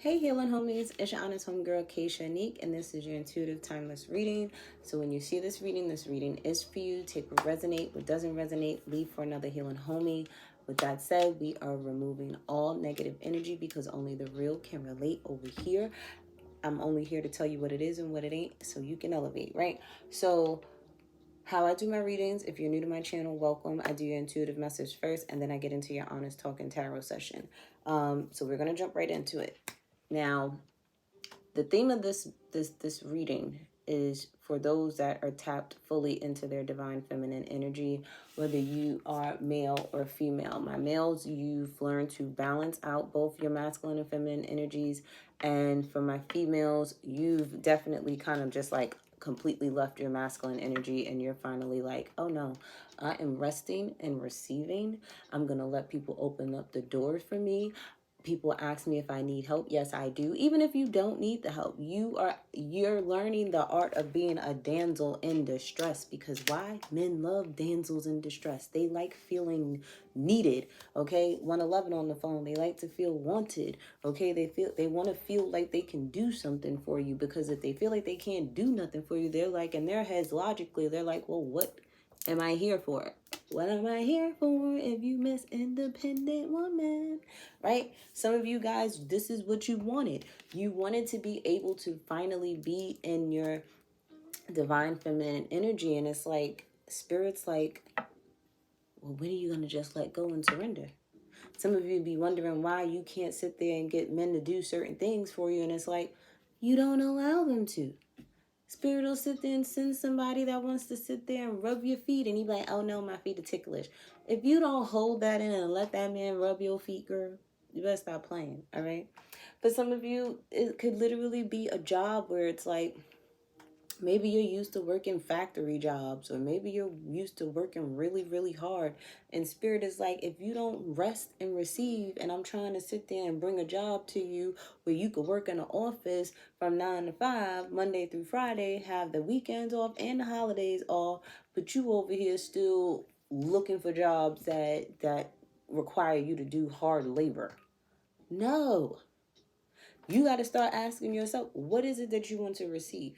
Hey healing homies, it's your honest homegirl 𝐾𝐨𝐮𝐫, and this is your intuitive timeless reading. So when you see this reading is for you. Take what resonate, what doesn't resonate, leave for another healing homie. With that said, we are removing all negative energy because only the real can relate over here. I'm only here to tell you what it is and what it ain't so you can elevate, right? So how I do my readings, if you're new to my channel, welcome. I do your intuitive message first, and then I get into your honest talking tarot session. So we're going to jump right into it. Now, the theme of this reading is for those that are tapped fully into their divine feminine energy, whether you are male or female. My males, you've learned to balance out both your masculine and feminine energies. And for my females, you've definitely kind of just like completely left your masculine energy and you're finally like, oh no, I am resting and receiving. I'm going to let people open up the doors for me. People ask me if I need help. Yes, I do. Even if you don't need the help, you're learning the art of being a damsel in distress. Because why? Men love damsels in distress. They like feeling needed. Okay, 111 on the phone. They like to feel wanted. Okay, they want to feel like they can do something for you. Because if they feel like they can't do nothing for you, they're like, in their heads logically, they're like, well, what am I here for? What am I here for if you miss independent woman? Right? Some of you guys, this is what you wanted. You wanted to be able to finally be in your divine feminine energy. And it's like, Spirit's like, well, when are you going to just let go and surrender? Some of you be wondering why you can't sit there and get men to do certain things for you. And it's like, you don't allow them to. Spirit will sit there and send somebody that wants to sit there and rub your feet, and you be like, oh no, my feet are ticklish. If you don't hold that in and let that man rub your feet, girl, you better stop playing, all right? For some of you, it could literally be a job where it's like, maybe you're used to working factory jobs, or maybe you're used to working really, really hard. And Spirit is like, if you don't rest and receive, and I'm trying to sit there and bring a job to you where you could work in an office from 9 to 5, Monday through Friday, have the weekends off and the holidays off, but you over here still looking for jobs that require you to do hard labor. No. You got to start asking yourself, what is it that you want to receive?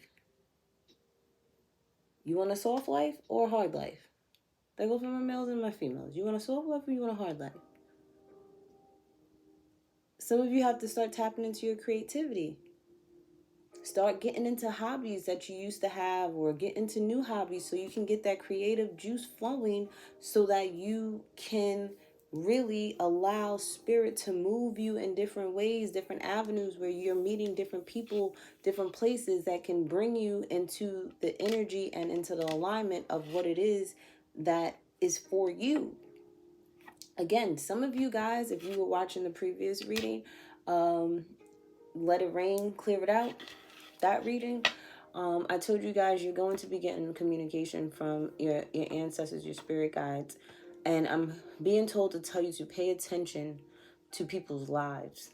You want a soft life or a hard life? That goes for my males and my females. You want a soft life or you want a hard life? Some of you have to start tapping into your creativity. Start getting into hobbies that you used to have, or get into new hobbies so you can get that creative juice flowing so that you can really allow Spirit to move you in different ways, different avenues where you're meeting different people, different places that can bring you into the energy and into the alignment of what it is that is for you. Again, some of you guys, if you were watching the previous reading, Let It Rain, Clear It Out, that reading, I told you guys you're going to be getting communication from your ancestors, your spirit guides. And I'm being told to tell you to pay attention to people's lives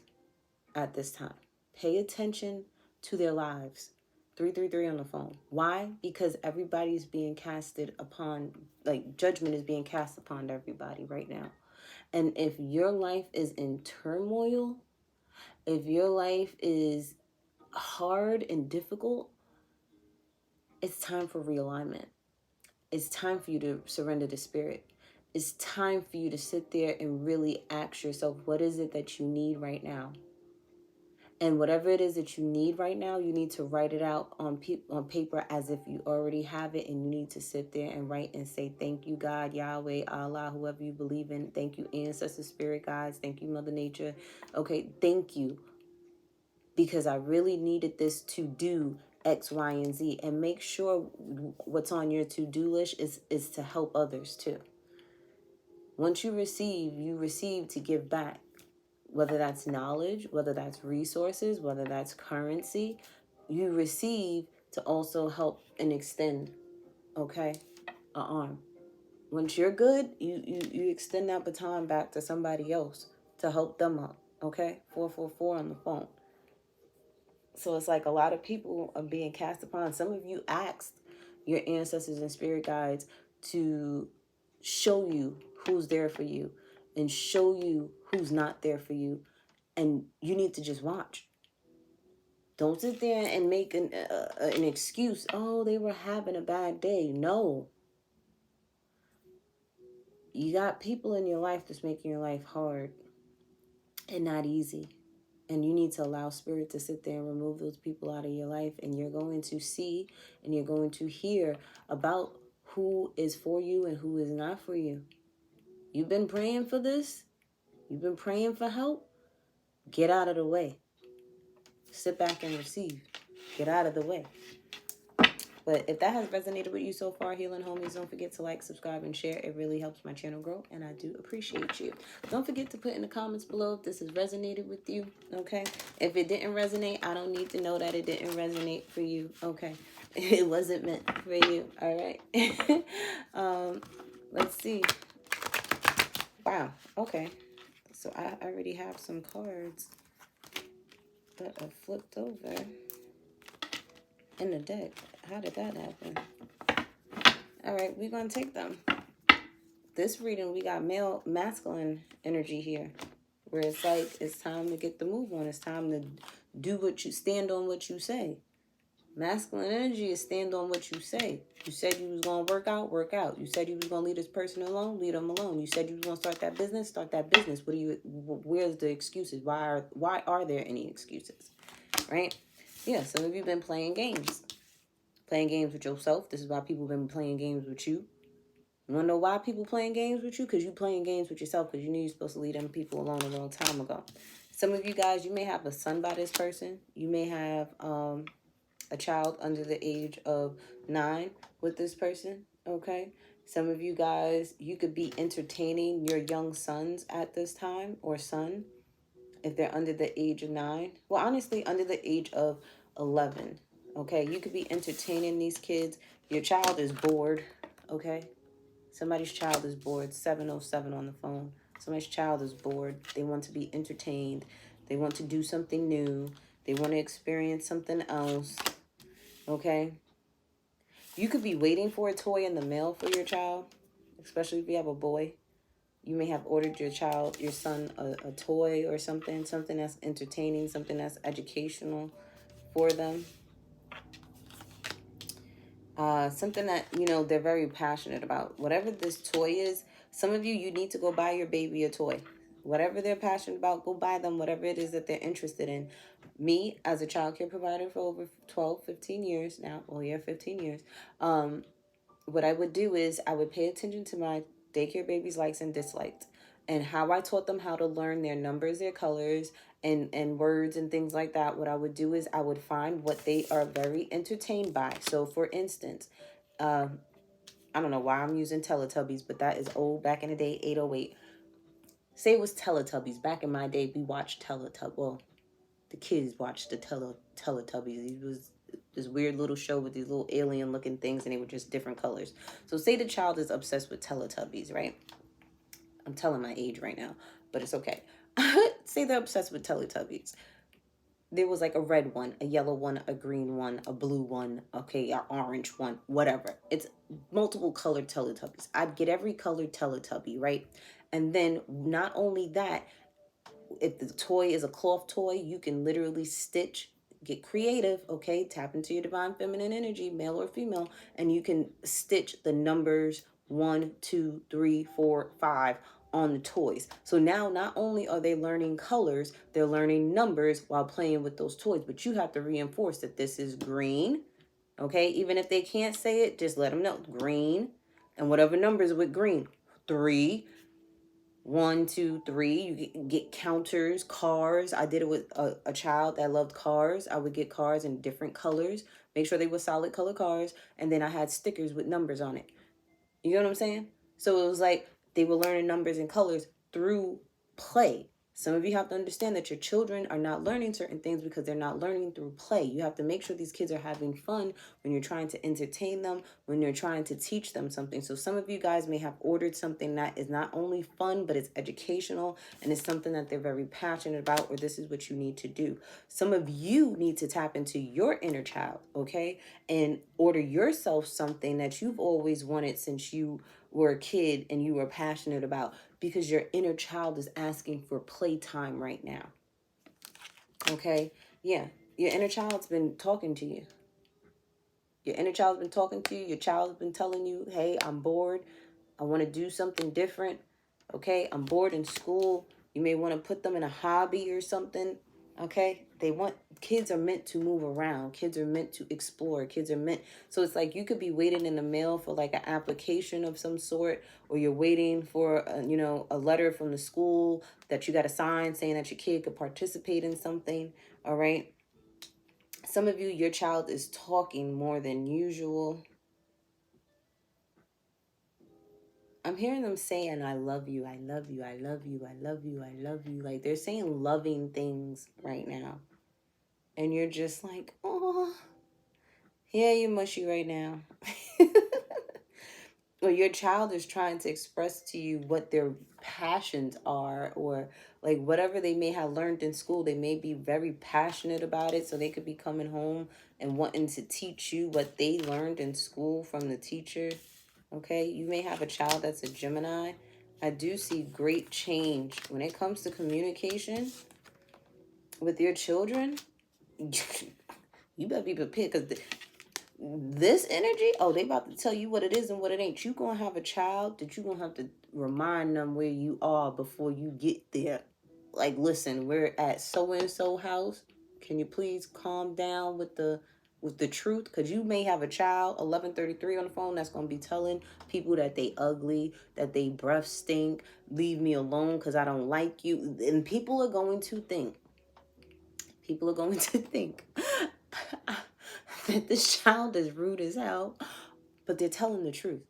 at this time. Pay attention to their lives. 333 on the phone. Why? Because everybody's being casted upon, like judgment is being cast upon everybody right now. And if your life is in turmoil, if your life is hard and difficult, it's time for realignment. It's time for you to surrender to Spirit. It's time for you to sit there and really ask yourself, what is it that you need right now? And whatever it is that you need right now, you need to write it out on paper as if you already have it. And you need to sit there and write and say, thank you, God, Yahweh, Allah, whoever you believe in. Thank you, ancestors, spirit guides. Thank you, Mother Nature. Okay, thank you. Because I really needed this to do X, Y, and Z. And make sure what's on your to-do list is to help others too. Once you receive to give back. Whether that's knowledge, whether that's resources, whether that's currency, you receive to also help and extend, okay, an arm. Once you're good, you extend that baton back to somebody else to help them up, okay? 444 on the phone. So it's like a lot of people are being cast upon. Some of you asked your ancestors and spirit guides to show you who's there for you and show you who's not there for you. And you need to just watch. Don't sit there and make an excuse. Oh, they were having a bad day. No. You got people in your life that's making your life hard and not easy. And you need to allow spirit to sit there and remove those people out of your life. And you're going to see and you're going to hear about who is for you and who is not for you. You've been praying for this. You've been praying for help. Get out of the way. Sit back and receive. Get out of the way. But if that has resonated with you so far, Healing Homies, don't forget to like, subscribe, and share. It really helps my channel grow, and I do appreciate you. Don't forget to put in the comments below if this has resonated with you, okay? If it didn't resonate, I don't need to know that it didn't resonate for you, okay? It wasn't meant for you, all right? Let's see. Wow, okay. So I already have some cards that are flipped over in the deck. How did that happen? All right, we're going to take them. This reading, we got masculine energy here, where it's like it's time to get the move on. It's time to do what you, stand on what you say. Masculine energy is stand on what you say. You said you was going to work out, work out. You said you was going to leave this person alone, leave them alone. You said you was going to start that business, start that business. Where's the excuses? Why are there any excuses? Right? Yeah, some of you have been playing games. Playing games with yourself. This is why people have been playing games with you. You want to know why people playing games with you? Because you playing games with yourself because you knew you're supposed to leave them people alone a long time ago. Some of you guys, you may have a son by this person. You may have a child under the age of 9 with this person, okay? Some of you guys, you could be entertaining your young sons at this time, or son, if they're under the age of 9. Well, honestly, under the age of 11, okay? You could be entertaining these kids. Your child is bored, okay? Somebody's child is bored. 707 on the phone. Somebody's child is bored. They want to be entertained. They want to do something new. They want to experience something else, okay? You could be waiting for a toy in the mail for your child, especially if you have a boy. You may have ordered your child, your son, a toy or something that's entertaining, something that's educational for them. Something that, you know, they're very passionate about. Whatever this toy is, some of you, you need to go buy your baby a toy. Whatever they're passionate about, go buy them whatever it is that they're interested in. Me, as a child care provider for over 12, 15 years now, well, yeah, 15 years, what I would do is I would pay attention to my daycare babies' likes and dislikes, and how I taught them how to learn their numbers, their colors, and words and things like that. What I would do is I would find what they are very entertained by. So, for instance, I don't know why I'm using Teletubbies, but that is old, back in the day, 808. Say it was Teletubbies. Back in my day, we watched Teletubbies. Well, the kids watched the Teletubbies. It was this weird little show with these little alien looking things, and they were just different colors. So say the child is obsessed with Teletubbies, right? I'm telling my age right now, but it's okay. Say they're obsessed with Teletubbies. There was like a red one, a yellow one, a green one, a blue one, okay, an orange one, whatever. It's multiple colored Teletubbies. I'd get every colored Teletubby, right? And then not only that, if the toy is a cloth toy, you can literally stitch, get creative, okay? Tap into your divine feminine energy, male or female, and you can stitch the numbers 1, 2, 3, 4, 5 on the toys. So now not only are they learning colors, they're learning numbers while playing with those toys, but you have to reinforce that this is green, okay? Even if they can't say it, just let them know, green, and whatever numbers with green, 3, 1, 2, 3. You get counters, cars. I did it with a child that loved cars. I would get cars in different colors, make sure they were solid color cars, and then I had stickers with numbers on it. You know what I'm saying? So it was like they were learning numbers and colors through play. Some of you have to understand that your children are not learning certain things because they're not learning through play. You have to make sure these kids are having fun when you're trying to entertain them, when you're trying to teach them something. So some of you guys may have ordered something that is not only fun, but it's educational, and it's something that they're very passionate about, or this is what you need to do. Some of you need to tap into your inner child, okay? And order yourself something that you've always wanted since you were a kid and you were passionate about, because your inner child is asking for playtime right now. Okay? Yeah. Your inner child's been talking to you. Your inner child's been talking to you. Your child's been telling you, hey, I'm bored. I want to do something different. Okay, I'm bored in school. You may want to put them in a hobby or something. Okay, kids are meant to move around. Kids are meant to explore. Kids are meant, so it's like you could be waiting in the mail for like an application of some sort, or you're waiting for, a letter from the school that you got to sign saying that your kid could participate in something. All right. Some of you, your child is talking more than usual. I'm hearing them saying, I love you, I love you, I love you, I love you, I love you. Like they're saying loving things right now. And you're just like, oh, yeah, you're mushy right now. Or your child is trying to express to you what their passions are, or like whatever they may have learned in school. They may be very passionate about it, so they could be coming home and wanting to teach you what they learned in school from the teacher. Okay, you may have a child that's a Gemini. I do see great change when it comes to communication with your children. You better be prepared, because this energy, oh, they about to tell you what it is and what it ain't. You gonna have a child that you gonna have to remind them where you are before you get there. Like, listen, we're at so-and-so house. Can you please calm down with the truth? Because you may have a child, 1133 on the phone, that's going to be telling people that they ugly, that they breath stink, leave me alone because I don't like you. And people are going to think that this child is rude as hell, but they're telling the truth.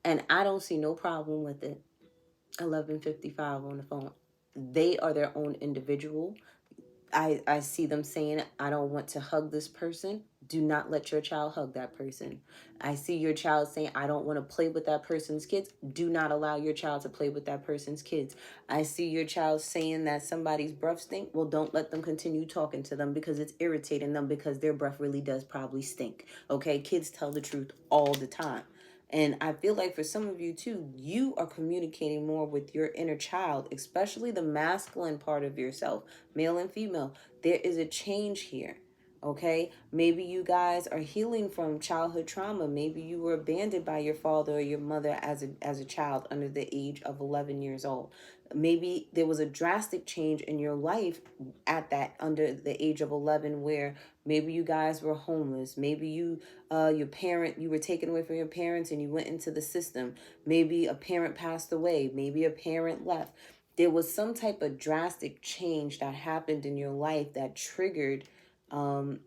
And I don't see no problem with it. 1155 on the phone. They are their own individual. I see them saying, I don't want to hug this person. Do not let your child hug that person. I see your child saying, I don't want to play with that person's kids. Do not allow your child to play with that person's kids. I see your child saying that somebody's breath stink. Well, don't let them continue talking to them, because it's irritating them, because their breath really does probably stink. Okay, kids tell the truth all the time. And I feel like for some of you too, you are communicating more with your inner child, especially the masculine part of yourself, male and female. There is a change here. Okay, maybe you guys are healing from childhood trauma. Maybe you were abandoned by your father or your mother as a child under the age of 11 years old. Maybe there was a drastic change in your life under the age of 11, where maybe you guys were homeless. Maybe you were taken away from your parents and you went into the system. Maybe a parent passed away. Maybe a parent left. There was some type of drastic change that happened in your life that triggered some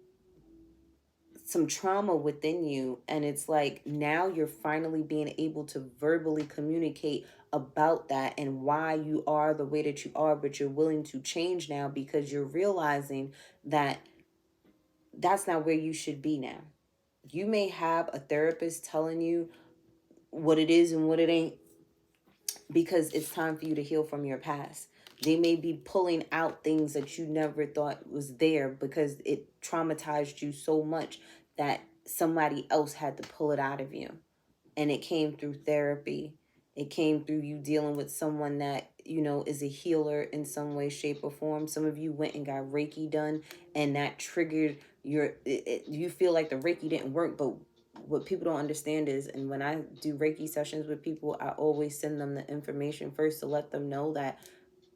trauma within you. And it's like now you're finally being able to verbally communicate about that and why you are the way that you are, but you're willing to change now because you're realizing that that's not where you should be now. You may have a therapist telling you what it is and what it ain't, because it's time for you to heal from your past. They may be pulling out things that you never thought was there because it traumatized you so much that somebody else had to pull it out of you. And it came through therapy. It came through you dealing with someone that, is a healer in some way, shape, or form. Some of you went and got Reiki done, and that triggered you feel like the Reiki didn't work, but what people don't understand is, and when I do Reiki sessions with people, I always send them the information first to let them know that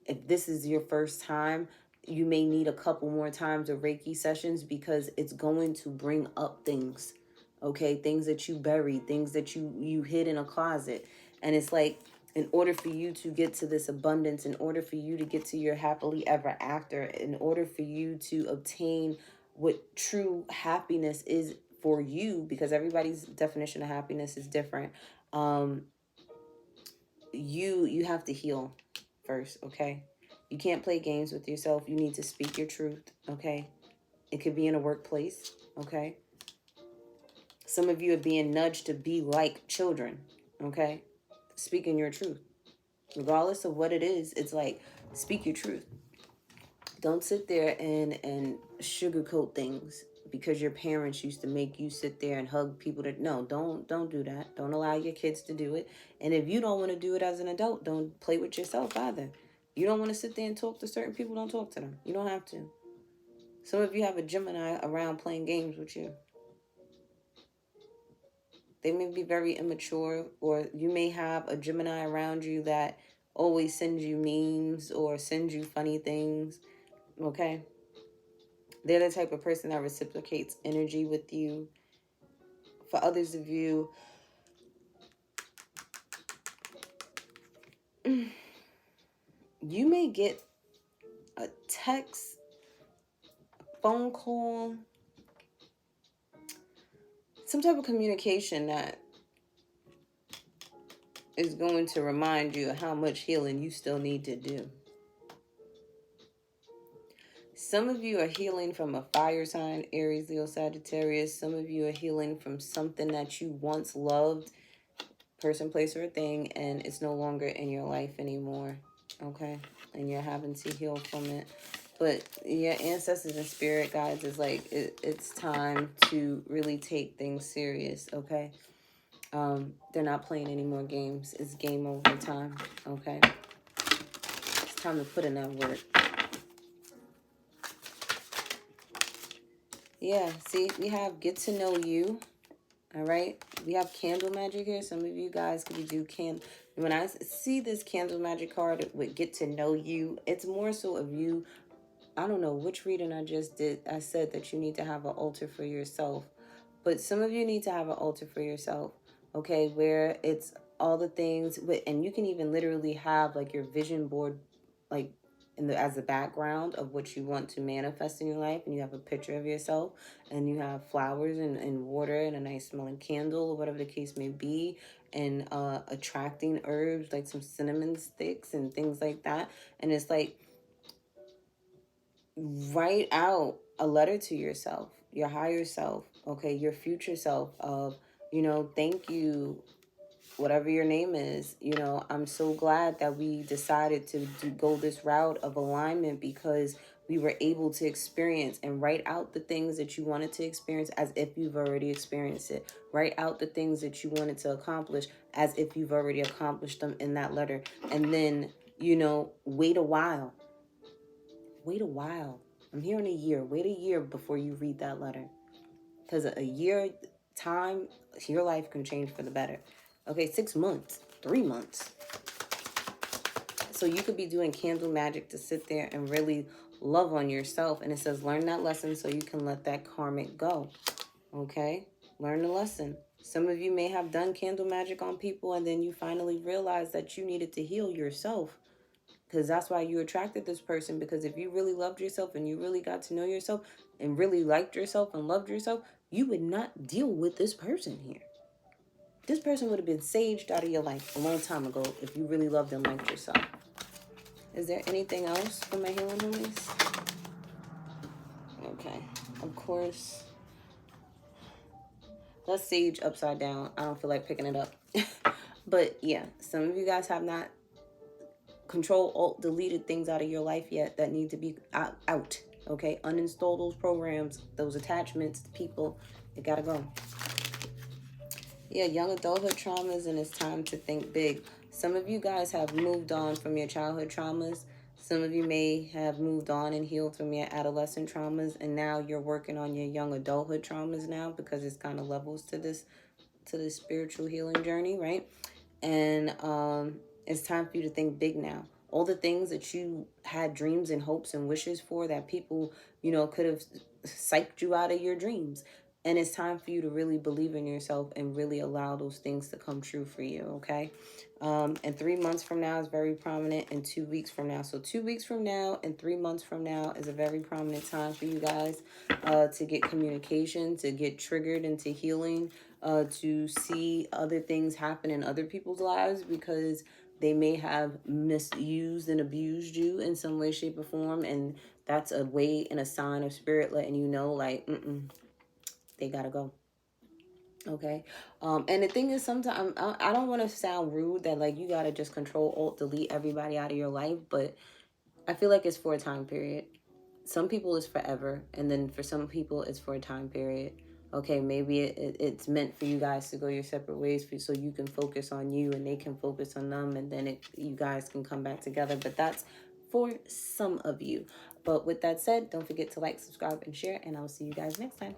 if this is your first time, you may need a couple more times of Reiki sessions, because it's going to bring up things, okay? Things that you buried, things that you hid in a closet. And it's like, in order for you to get to this abundance, in order for you to get to your happily ever after, in order for you to obtain what true happiness is for you, because everybody's definition of happiness is different, you have to heal first, okay? You can't play games with yourself. You need to speak your truth, okay? It could be in a workplace, okay? Some of you are being nudged to be like children, okay? Speaking your truth. Regardless of what it is, it's like, speak your truth. Don't sit there and sugarcoat things because your parents used to make you sit there and hug people that, no, don't do that. Don't allow your kids to do it. And if you don't want to do it as an adult, don't play with yourself either. You don't want to sit there and talk to certain people, don't talk to them. You don't have to. Some of you have a Gemini around playing games with you. They may be very immature, or you may have a Gemini around you that always sends you memes or sends you funny things, okay? They're the type of person that reciprocates energy with you. For others of you, you may get a text, phone call, some type of communication that is going to remind you of how much healing you still need to do. Some of you are healing from a fire sign, Aries, Leo, Sagittarius. Some of you are healing from something that you once loved, person, place, or thing, and it's no longer in your life anymore, okay? And you're having to heal from it. But your ancestors and spirit guides is like, it's time to really take things serious, okay? They're not playing any more games. It's game over time, okay? It's time to put in that work. Yeah, see, we have get to know you, all right? We have candle magic here. Some of you guys could do candle. When I see this candle magic card with get to know you, it's more so of you. I don't know which reading I just did. I said that you need to have an altar for yourself. But some of you need to have an altar for yourself, okay? Where it's all the things, and you can even literally have like your vision board, like as a background of what you want to manifest in your life, and you have a picture of yourself, and you have flowers and water and a nice smelling candle, or whatever the case may be, and attracting herbs like some cinnamon sticks and things like that. And it's like, write out a letter to yourself, your higher self, okay, your future self of, thank you, whatever your name is. I'm so glad that we decided to go this route of alignment, because we were able to experience, and write out the things that you wanted to experience as if you've already experienced it. Write out the things that you wanted to accomplish as if you've already accomplished them in that letter. And then, wait a while. Wait a while. I'm hearing a year. Wait a year before you read that letter. Because a year time, your life can change for the better. Okay, 6 months, 3 months. So you could be doing candle magic to sit there and really love on yourself. And it says, learn that lesson so you can let that karmic go. Okay? Learn the lesson. Some of you may have done candle magic on people, and then you finally realized that you needed to heal yourself. Because that's why you attracted this person. Because if you really loved yourself and you really got to know yourself and really liked yourself and loved yourself, you would not deal with this person here. This person would have been saged out of your life a long time ago if you really loved and liked yourself. Is there anything else for my healing homies? Okay. Of course. Let's sage upside down. I don't feel like picking it up. But yeah, some of you guys have not Control, Alt, deleted things out of your life yet that need to be out. Okay, uninstall those programs, those attachments, people. It gotta go. Yeah, young adulthood traumas, and it's time to think big. Some of you guys have moved on from your childhood traumas. Some of you may have moved on and healed from your adolescent traumas, and now you're working on your young adulthood traumas now, because it's kind of levels to this spiritual healing journey, right? And it's time for you to think big now. All the things that you had dreams and hopes and wishes for, that people, could have psyched you out of your dreams. And it's time for you to really believe in yourself and really allow those things to come true for you, okay? And 3 months from now is very prominent, and 2 weeks from now. So 2 weeks from now and 3 months from now is a very prominent time for you guys to get communication, to get triggered into healing, to see other things happen in other people's lives, because they may have misused and abused you in some way, shape, or form. And that's a way and a sign of spirit letting you know, like, they gotta go. Okay. And the thing is, sometimes I don't want to sound rude that like you gotta just Control, Alt, delete everybody out of your life, but I feel like it's for a time period. Some people it's forever, and then for some people it's for a time period. Okay, maybe it's meant for you guys to go your separate ways, so you can focus on you and they can focus on them, and then you guys can come back together. But that's for some of you. But with that said, don't forget to like, subscribe, and share, and I will see you guys next time.